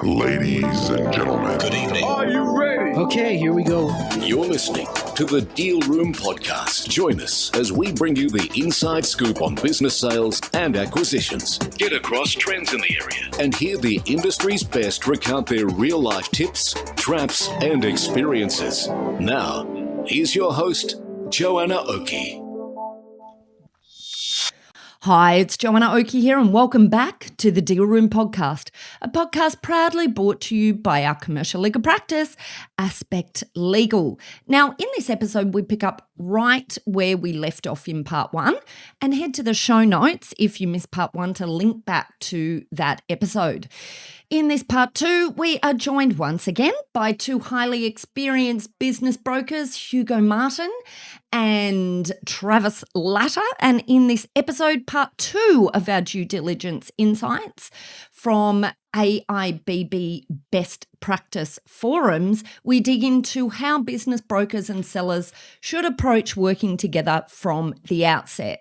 Ladies and gentlemen, Good evening. Are you ready? Okay, here we go. You're listening to the Deal Room Podcast. Join us as we bring you the inside scoop on business sales and acquisitions. Get across trends in the area and hear the industry's best recount their real-life tips, traps, and experiences. Now, here's your host, Joanna Oakey. Hi, it's Joanna Oakey here, and welcome back to the Deal Room Podcast, a podcast proudly brought to you by our commercial legal practice, Aspect Legal. Now, in this episode, we pick up right where we left off in part one and head to the show notes if you missed part one to link back to that episode. In this part two, we are joined once again by two highly experienced business brokers, Hugo Martin and Travis Latter. And in this episode, part two of our due diligence insights from AIBB Best Practice Forums, we dig into how business brokers and sellers should approach working together from the outset.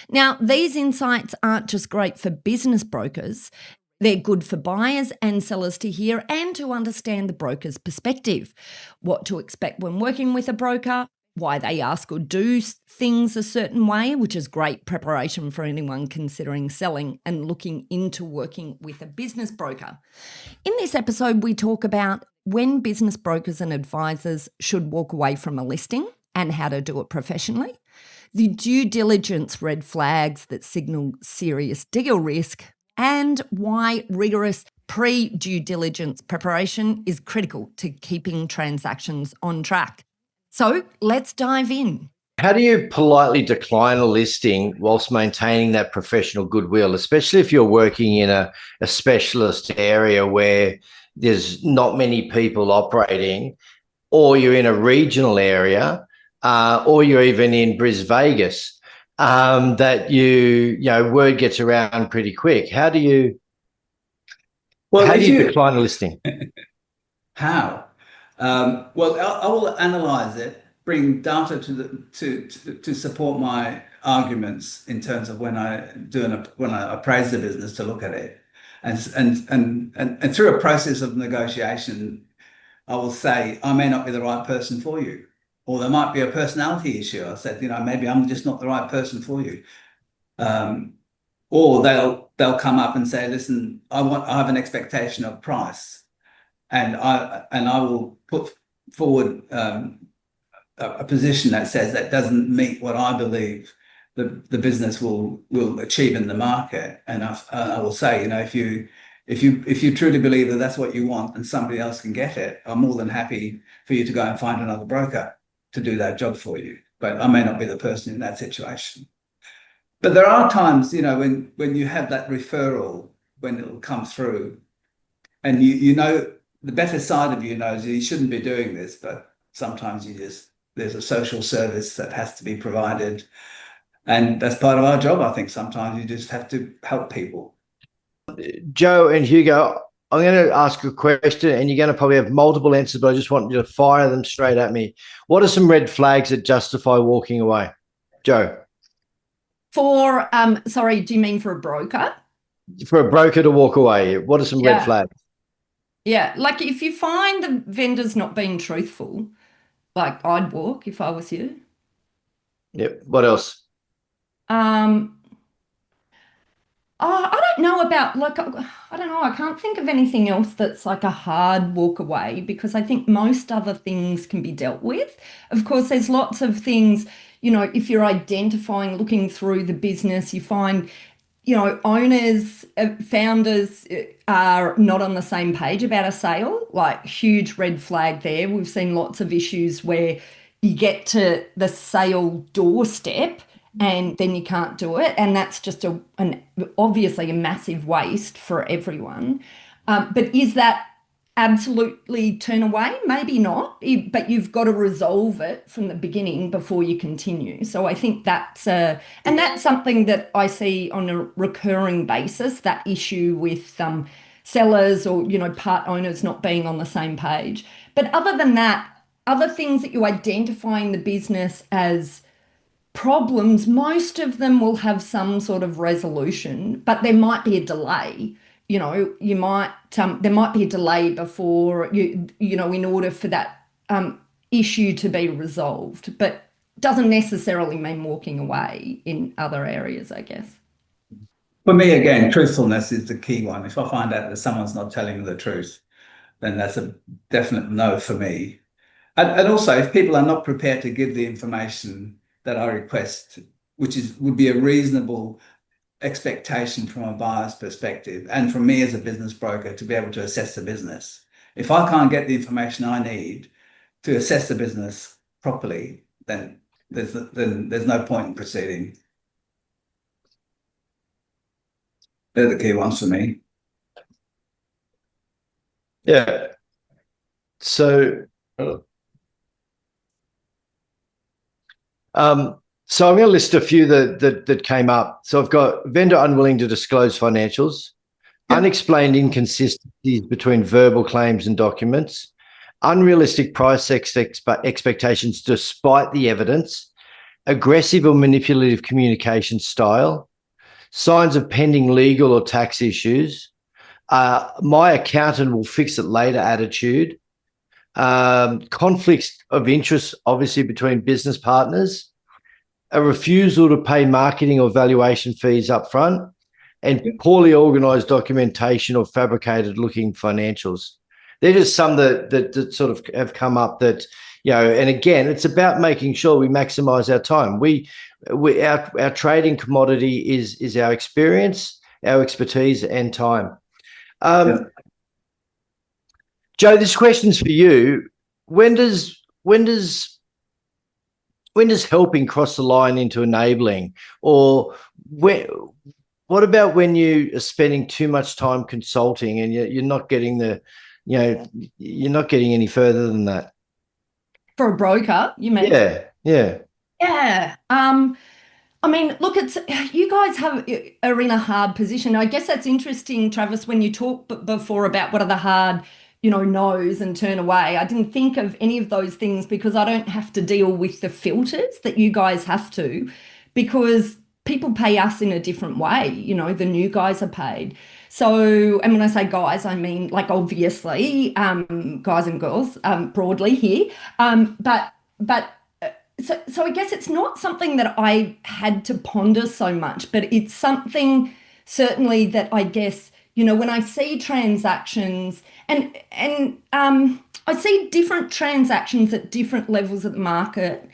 Now, these insights aren't just great for business brokers. They're good for buyers and sellers to hear and to understand the broker's perspective, what to expect when working with a broker, why they ask or do things a certain way, which is great preparation for anyone considering selling and looking into working with a business broker. In this episode, we talk about when business brokers and advisors should walk away from a listing and how to do it professionally, the due diligence red flags that signal serious deal risk, and why rigorous pre-due diligence preparation is critical to keeping transactions on track. So let's dive in. How do you politely decline a listing whilst maintaining that professional goodwill, especially if you're working in a specialist area where there's not many people operating, or you're in a regional area, or you're even in Vegas? That word gets around pretty quick. How do you decline a listing? How? Well, I will analyze it, bring data to support my arguments in terms of when I appraise the business to look at it, and through a process of negotiation, I will say I may not be the right person for you. Or there might be a personality issue. I said, maybe I'm just not the right person for you. Or they'll come up and say, listen, I have an expectation of price, and I will put forward a position that says that doesn't meet what I believe the business will achieve in the market. And I will say, if you truly believe that that's what you want and somebody else can get it, I'm more than happy for you to go and find another broker to do that job for you, but I may not be the person in that situation. But there are times, when you have that referral, when it'll come through, and the better side of you knows you shouldn't be doing this, but sometimes there's a social service that has to be provided, and that's part of our job. I think sometimes you just have to help people. Joe and Hugo, I'm going to ask a question and you're going to probably have multiple answers, but I just want you to fire them straight at me. What are some red flags that justify walking away? Joe? Sorry, do you mean for a broker? For a broker to walk away, what are some red flags? Yeah, like if you find the vendor's not being truthful, like I'd walk if I was you. Yep. What else? I don't know about, I don't know. I can't think of anything else that's like a hard walk away, because I think most other things can be dealt with. Of course, there's lots of things, if you're identifying, looking through the business, you find, owners, founders are not on the same page about a sale, like huge red flag there. We've seen lots of issues where you get to the sale doorstep and then you can't do it. And that's just obviously a massive waste for everyone. But is that absolutely turn away? Maybe not, but you've got to resolve it from the beginning before you continue. So I think that's something that I see on a recurring basis, that issue with sellers or, part owners not being on the same page. But other than that, other things that you identify in the business as problems, most of them will have some sort of resolution, but there might be a delay. you might there might be a delay before in order for that issue to be resolved, but doesn't necessarily mean walking away in other areas, I guess. For me, again, truthfulness is the key one. If I find out that someone's not telling me the truth, then that's a definite no for me. And also, if people are not prepared to give the information that I request, which would be a reasonable expectation from a buyer's perspective, and from me as a business broker to be able to assess the business. If I can't get the information I need to assess the business properly, then there's no point in proceeding. They're the key ones for me. Yeah. So, so I'm going to list a few that came up. So I've got vendor unwilling to disclose financials, unexplained inconsistencies between verbal claims and documents, unrealistic price expectations despite the evidence, aggressive or manipulative communication style, signs of pending legal or tax issues, my accountant will fix it later attitude, conflicts of interest, obviously, between business partners, a refusal to pay marketing or valuation fees up front, and poorly organised documentation or fabricated looking financials. They're just some that sort of have come up that, and again, it's about making sure we maximise our time. Our trading commodity is our experience, our expertise and time. Joe, this question's for you. When does helping cross the line into enabling? Or what about when you are spending too much time consulting and you're not getting you're not getting any further than that? For a broker, you mean? Yeah. I mean, look, you guys are in a hard position. I guess that's interesting, Travis, when you talked before about what are the hard, no's and turn away. I didn't think of any of those things because I don't have to deal with the filters that you guys have to, because people pay us in a different way. The new guys are paid. So, and when I say guys, I mean, like, obviously, guys and girls, broadly here. So I guess it's not something that I had to ponder so much, but it's something certainly that I guess, when I see transactions and I see different transactions at different levels of the market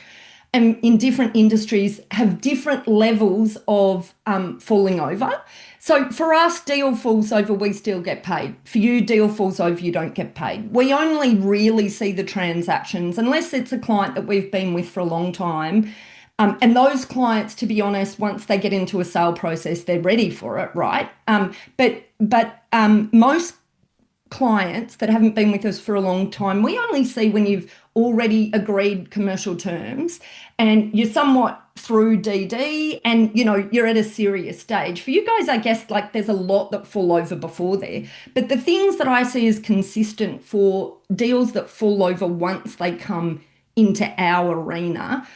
and in different industries have different levels of falling over. So for us, deal falls over, we still get paid. For you, deal falls over, you don't get paid. We only really see the transactions, unless it's a client that we've been with for a long time. And those clients, to be honest, once they get into a sale process, they're ready for it, right? But most clients that haven't been with us for a long time, we only see when you've already agreed commercial terms and you're somewhat through DD and you're at a serious stage. For you guys, I guess, like, there's a lot that fall over before there, but the things that I see as consistent for deals that fall over once they come into our arena,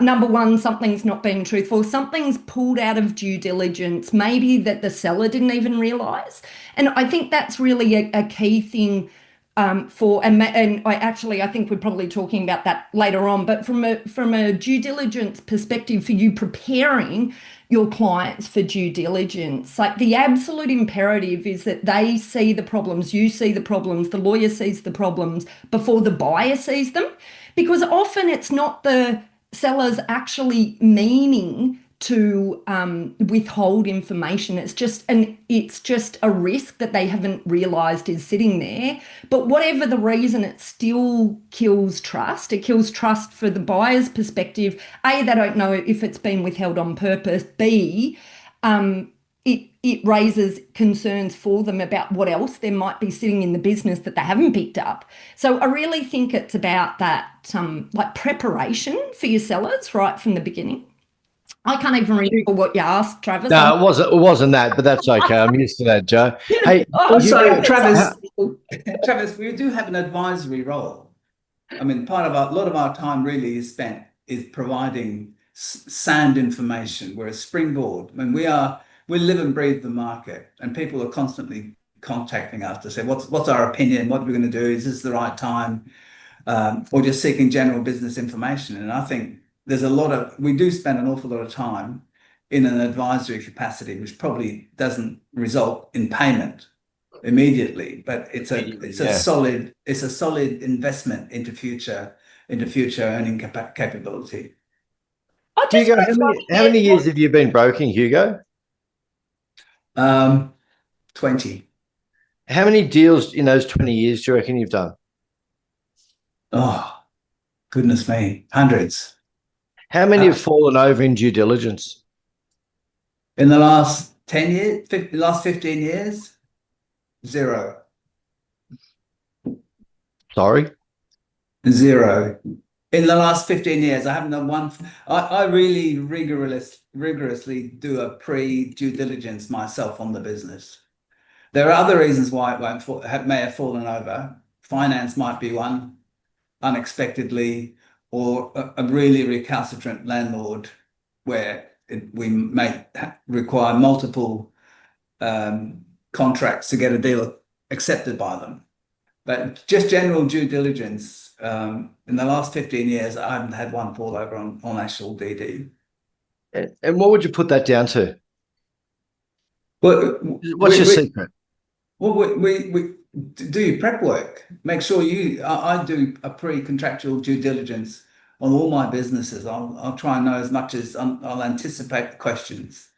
number one, something's not being truthful, something's pulled out of due diligence, maybe that the seller didn't even realise. And I think that's really a key thing and I think we're probably talking about that later on, but from a due diligence perspective, for you preparing your clients for due diligence, like, the absolute imperative is that they see the problems, you see the problems, the lawyer sees the problems before the buyer sees them, because often it's not the seller's actually meaning to withhold information. It's just a risk that they haven't realised is sitting there. But whatever the reason, it still kills trust. It kills trust for the buyer's perspective. A, they don't know if it's been withheld on purpose. B, it raises concerns for them about what else there might be sitting in the business that they haven't picked up. So I really think it's about that like preparation for your sellers right from the beginning. I can't even remember what you asked, Travis. No, it wasn't that, but that's okay. I'm used to that, Joe. Hey, also, Travis, we do have an advisory role. I mean, a lot of our time really is spent providing sound information. We're a springboard. I mean, we live and breathe the market, and people are constantly contacting us to say, what's our opinion? What are we going to do? Is this the right time? Or just seeking general business information. And I think we do spend an awful lot of time in an advisory capacity, which probably doesn't result in payment immediately, but it's a solid investment into future earning capability. Hugo, how many years have you been broking, Hugo? 20. How many deals in those 20 years do you reckon you've done? Oh, goodness me, hundreds. How many have fallen over in due diligence? In the last 10 years, last 15 years, 0. Sorry? 0. In the last 15 years, I haven't done one. I really rigorously do a pre-due diligence myself on the business. There are other reasons why it may have fallen over. Finance might be one, unexpectedly, or a really recalcitrant landlord where we may require multiple contracts to get a deal accepted by them. But just general due diligence, in the last 15 years, I haven't had one fall over on actual DD. And what would you put that down to? Well, what's your secret? Well, we do your prep work. Make sure I do a pre-contractual due diligence on all my businesses. I'll try and know as much as I'll anticipate the questions.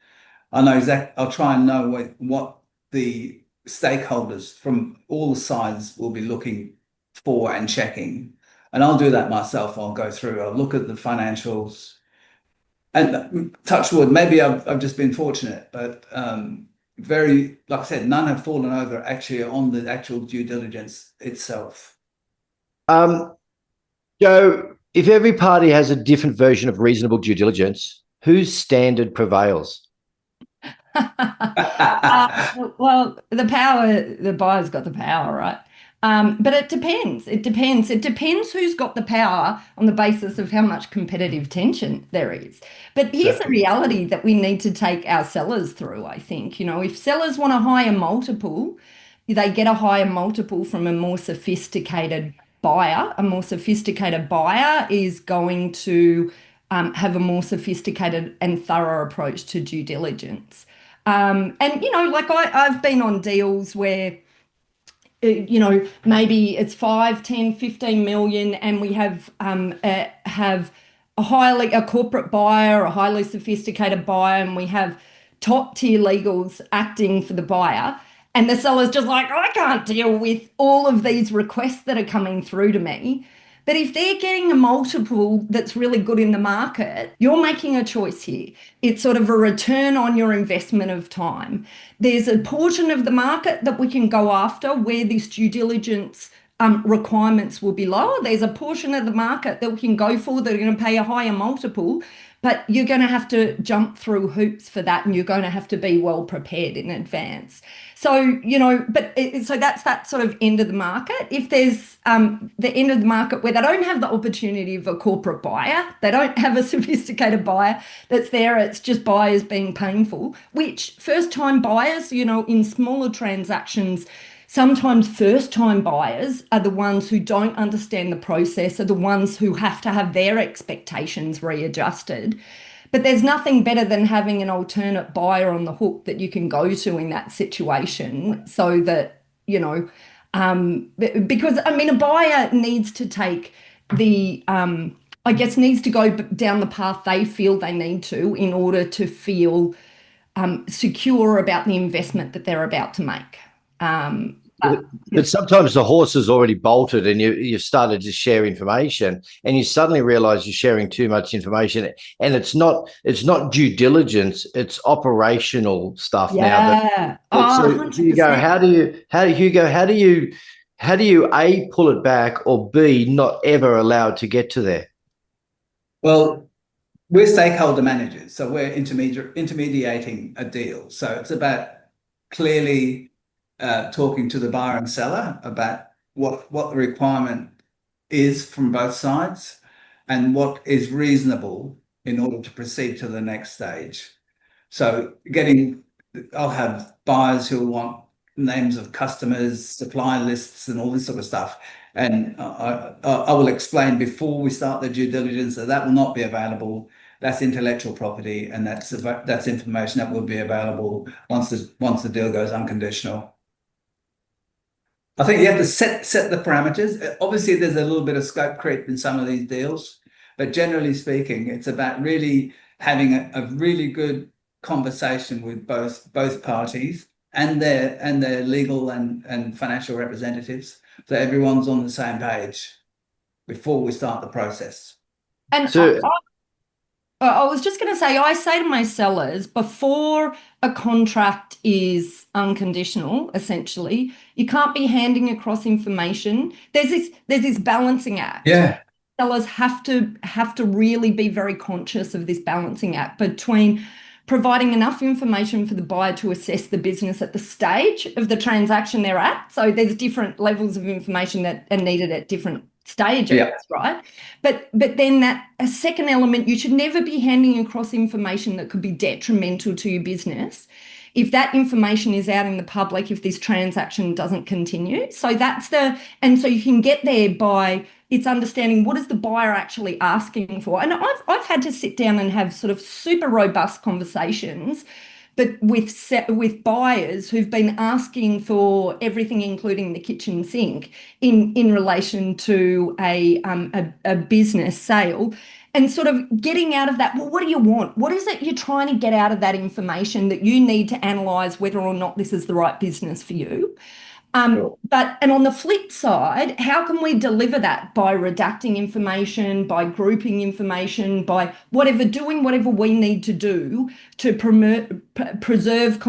I'll try and know what the stakeholders from all sides will be looking for and checking. And I'll do that myself. I'll go through, I'll look at the financials. And touch wood, maybe I've just been fortunate, but like I said, none have fallen over actually on the actual due diligence itself. Joe, if every party has a different version of reasonable due diligence, whose standard prevails? Well, the buyer's got the power, right? But it depends. It depends who's got the power on the basis of how much competitive tension there is. But here's the reality that we need to take our sellers through, I think. If sellers want a higher multiple, they get a higher multiple from a more sophisticated buyer. A more sophisticated buyer is going to have a more sophisticated and thorough approach to due diligence. And, like I've been on deals where, maybe it's 5, 10, 15 million, and we have a corporate buyer, a highly sophisticated buyer, and we have top tier legals acting for the buyer. And the seller's just like, I can't deal with all of these requests that are coming through to me. But if they're getting a multiple that's really good in the market, you're making a choice here. It's sort of a return on your investment of time. There's a portion of the market that we can go after where this due diligence requirements will be lower. There's a portion of the market that we can go for that are going to pay a higher multiple, but you're going to have to jump through hoops for that, and you're going to have to be well prepared in advance. So, so that's that sort of end of the market. If there's the end of the market where they don't have the opportunity of a corporate buyer, they don't have a sophisticated buyer that's there, it's just buyers being painful, which first-time buyers, in smaller transactions, sometimes first-time buyers are the ones who don't understand the process, are the ones who have to have their expectations readjusted. But there's nothing better than having an alternate buyer on the hook that you can go to in that situation, so that, because, a buyer needs to take needs to go down the path they feel they need to in order to feel secure about the investment that they're about to make. But sometimes the horse is already bolted and you've started to share information, and you suddenly realize you're sharing too much information, and it's not due diligence, it's operational stuff now. So Hugo, how do you A, pull it back, or B, not ever allowed to get to there? Well, we're stakeholder managers, so we're intermediating a deal. So it's about clearly talking to the buyer and seller about what the requirement is from both sides and what is reasonable in order to proceed to the next stage. So I'll have buyers who want names of customers, supply lists, and all this sort of stuff. And I will explain before we start the due diligence that will not be available. That's intellectual property, and that's information that will be available once the deal goes unconditional. I think you have to set the parameters. Obviously, there's a little bit of scope creep in some of these deals, but generally speaking, it's about really having a really good conversation with both parties and their legal and financial representatives, so everyone's on the same page before we start the process. And So- I was just going to say, I say to my sellers, before a contract is unconditional, essentially, you can't be handing across information. There's this balancing act. Yeah. Sellers have to really be very conscious of this balancing act between providing enough information for the buyer to assess the business at the stage of the transaction they're at. So there's different levels of information that are needed at different stages, right? But then a second element, you should never be handing across information that could be detrimental to your business if that information is out in the public, if this transaction doesn't continue. So so you can get there by it's understanding what is the buyer actually asking for. And I've had to sit down and have sort of super robust conversations, but with buyers who've been asking for everything, including the kitchen sink, in relation to a business sale, and sort of getting out of that. Well, what do you want? What is it you're trying to get out of that information that you need to analyse whether or not this is the right business for you? And on the flip side, how can we deliver that by redacting information, by grouping information, by doing whatever we need to do to preserve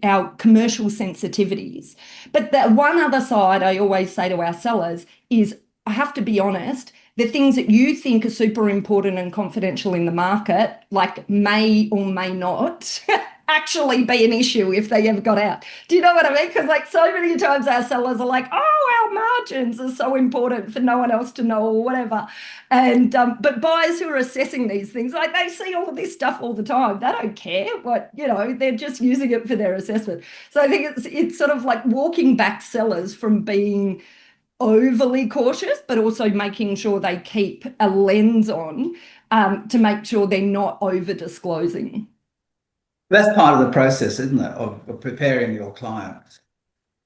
our commercial sensitivities. But the one other side I always say to our sellers is, I have to be honest, the things that you think are super important and confidential in the market, like may or may not actually be an issue if they ever got out. Do you know what I mean? Because like so many times our sellers are like, oh, our margins are so important for no one else to know or whatever. And but buyers who are assessing these things, like they see all of this stuff all the time. They don't care they're just using it for their assessment. So I think it's sort of like walking back sellers from being overly cautious, but also making sure they keep a lens on to make sure they're not over disclosing. That's part of the process, isn't it, of preparing your clients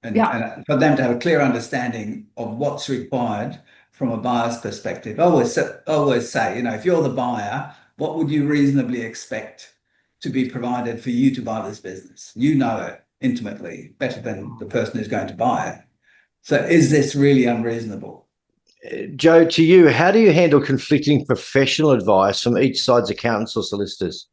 and for them to have a clear understanding of what's required from a buyer's perspective. I always say, if you're the buyer, what would you reasonably expect to be provided for you to buy this business? You know it intimately better than the person who's going to buy it. So is this really unreasonable? Joe, to you, how do you handle conflicting professional advice from each side's accountants or solicitors?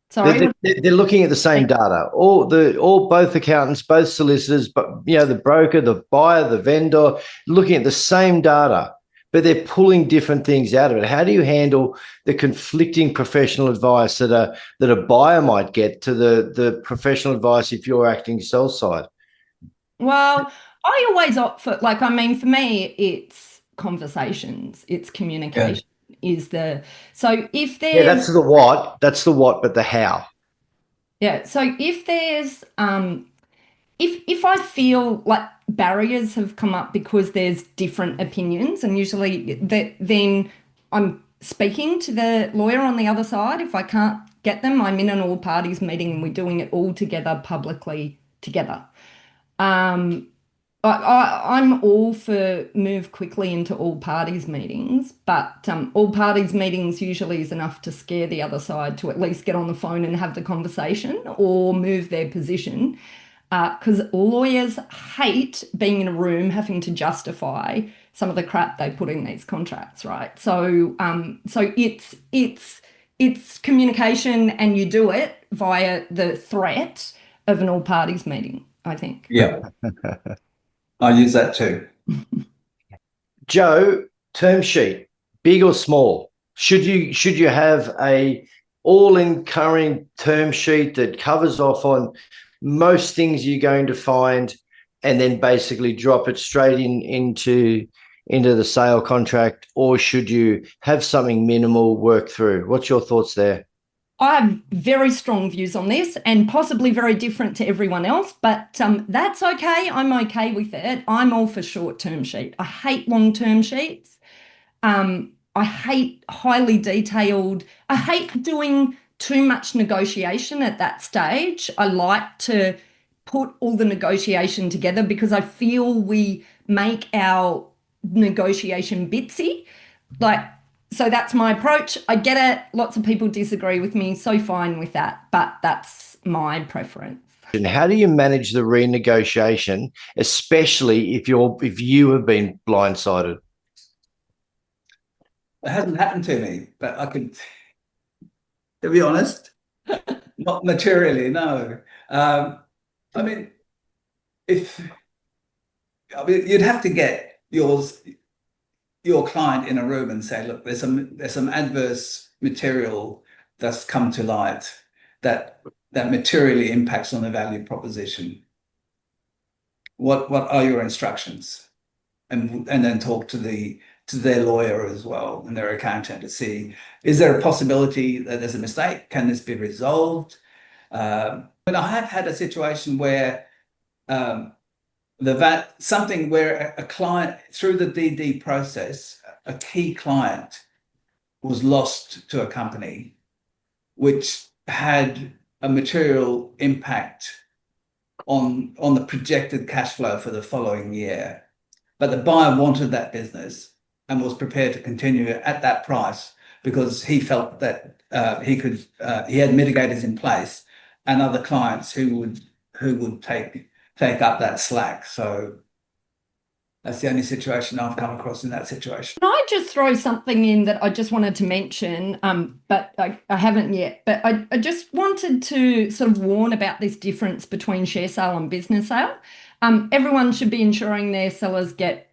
Sorry, they're looking at the same data. Both accountants, both solicitors, but the broker, the buyer, the vendor, looking at the same data, but they're pulling different things out of it. How do you handle the conflicting professional advice that a buyer might get to the professional advice if you're acting sell side? Well, I always opt for for me, it's conversations, it's communication. So if there's that's the what, but the how. Yeah. So if there's if I feel like barriers have come up because there's different opinions, and usually then I'm speaking to the lawyer on the other side. If I can't get them, I'm in an all parties meeting and we're doing it all together publicly together. I'm all for move quickly into all parties meetings, but all parties meetings usually is enough to scare the other side to at least get on the phone and have the conversation or move their position, because lawyers hate being in a room having to justify some of the crap they put in these contracts, right? So it's communication, and you do it via the threat of an all parties meeting, I think. Yeah. I use that too. Joe, term sheet, big or small? Should you have a all-encompassing term sheet that covers off on most things you're going to find, and then basically drop it straight into the sale contract, or should you have something minimal work through? What's your thoughts there? I have very strong views on this and possibly very different to everyone else, but that's okay. I'm okay with it. I'm all for short-term sheet. I hate long-term sheets. I hate highly detailed. I hate doing too much negotiation at that stage. I like to put all the negotiation together because I feel we make our negotiation bitsy. So that's my approach. I get it. Lots of people disagree with me. So fine with that, but that's my preference. And how do you manage the renegotiation, especially if you have been blindsided? It hasn't happened to me, but I could, to be honest, not materially, no. I mean, you'd have to get your client in a room and say, look, there's some adverse material that's come to light that materially impacts on the value proposition. What are your instructions? And then talk to their lawyer as well and their accountant to see, is there a possibility that there's a mistake? Can this be resolved? And I have had a situation where something where a client, through the DD process, a key client was lost to a company, which had a material impact on the projected cash flow for the following year. But the buyer wanted that business and was prepared to continue at that price because he felt that he had mitigators in place and other clients who would take up that slack. So that's the only situation I've come across in that situation. Can I just throw something in that I just wanted to mention, but I haven't yet. But I just wanted to sort of warn about this difference between share sale and business sale. Everyone should be ensuring their sellers get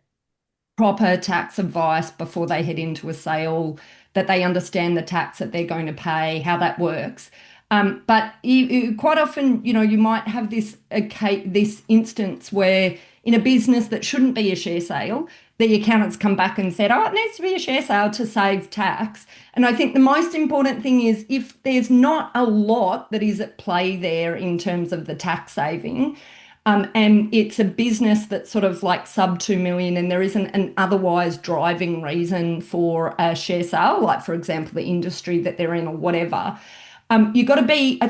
proper tax advice before they head into a sale, that they understand the tax that they're going to pay, how that works. But quite often, you might have this instance where in a business that shouldn't be a share sale, the accountants come back and said, it needs to be a share sale to save tax. And I think the most important thing is if there's not a lot that is at play there in terms of the tax saving, and it's a business that's sort of like sub 2 million and there isn't an otherwise driving reason for a share sale, like for example, the industry that they're in or whatever, I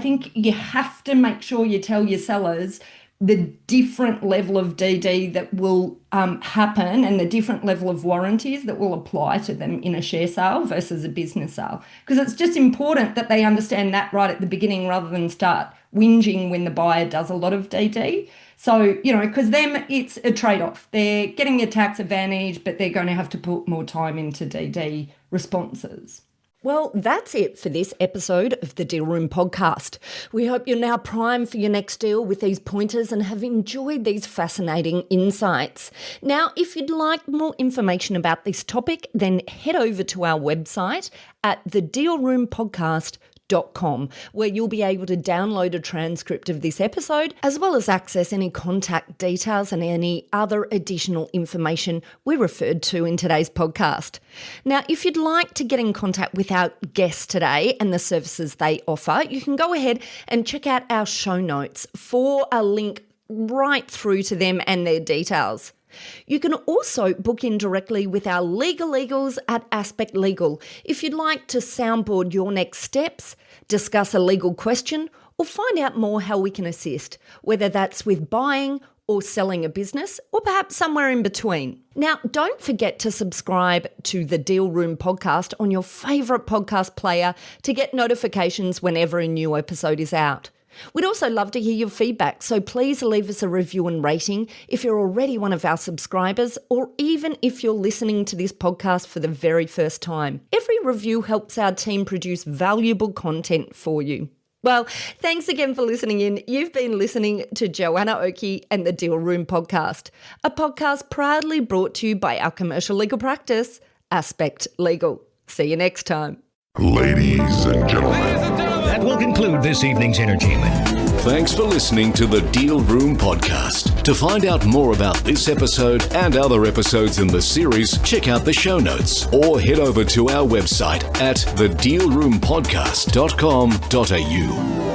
think you have to make sure you tell your sellers the different level of DD that will happen and the different level of warranties that will apply to them in a share sale versus a business sale. Because it's just important that they understand that right at the beginning rather than start whinging when the buyer does a lot of DD. So, because them, it's a trade-off. They're getting a tax advantage, but they're going to have to put more time into DD responses. Well, that's it for this episode of the Deal Room podcast. We hope you're now primed for your next deal with these pointers and have enjoyed these fascinating insights. Now, if you'd like more information about this topic, then head over to our website at thedealroompodcast.com, where you'll be able to download a transcript of this episode, as well as access any contact details and any other additional information we referred to in today's podcast. Now, if you'd like to get in contact with our guests today and the services they offer, you can go ahead and check out our show notes for a link right through to them and their details. You can also book in directly with our legal legals at Aspect Legal if you'd like to soundboard your next steps, discuss a legal question, or find out more how we can assist, whether that's with buying or selling a business, or perhaps somewhere in between. Now, don't forget to subscribe to the Deal Room podcast on your favourite podcast player to get notifications whenever a new episode is out. We'd also love to hear your feedback, so please leave us a review and rating if you're already one of our subscribers, or even if you're listening to this podcast for the very first time. Every review helps our team produce valuable content for you. Well, thanks again for listening in. You've been listening to Joanna Oakey and the Deal Room podcast, a podcast proudly brought to you by our commercial legal practice, Aspect Legal. See you next time. Ladies and gentlemen. That will conclude this evening's entertainment. Thanks for listening to the Deal Room Podcast. To find out more about this episode and other episodes in the series, check out the show notes or head over to our website at thedealroompodcast.com.au.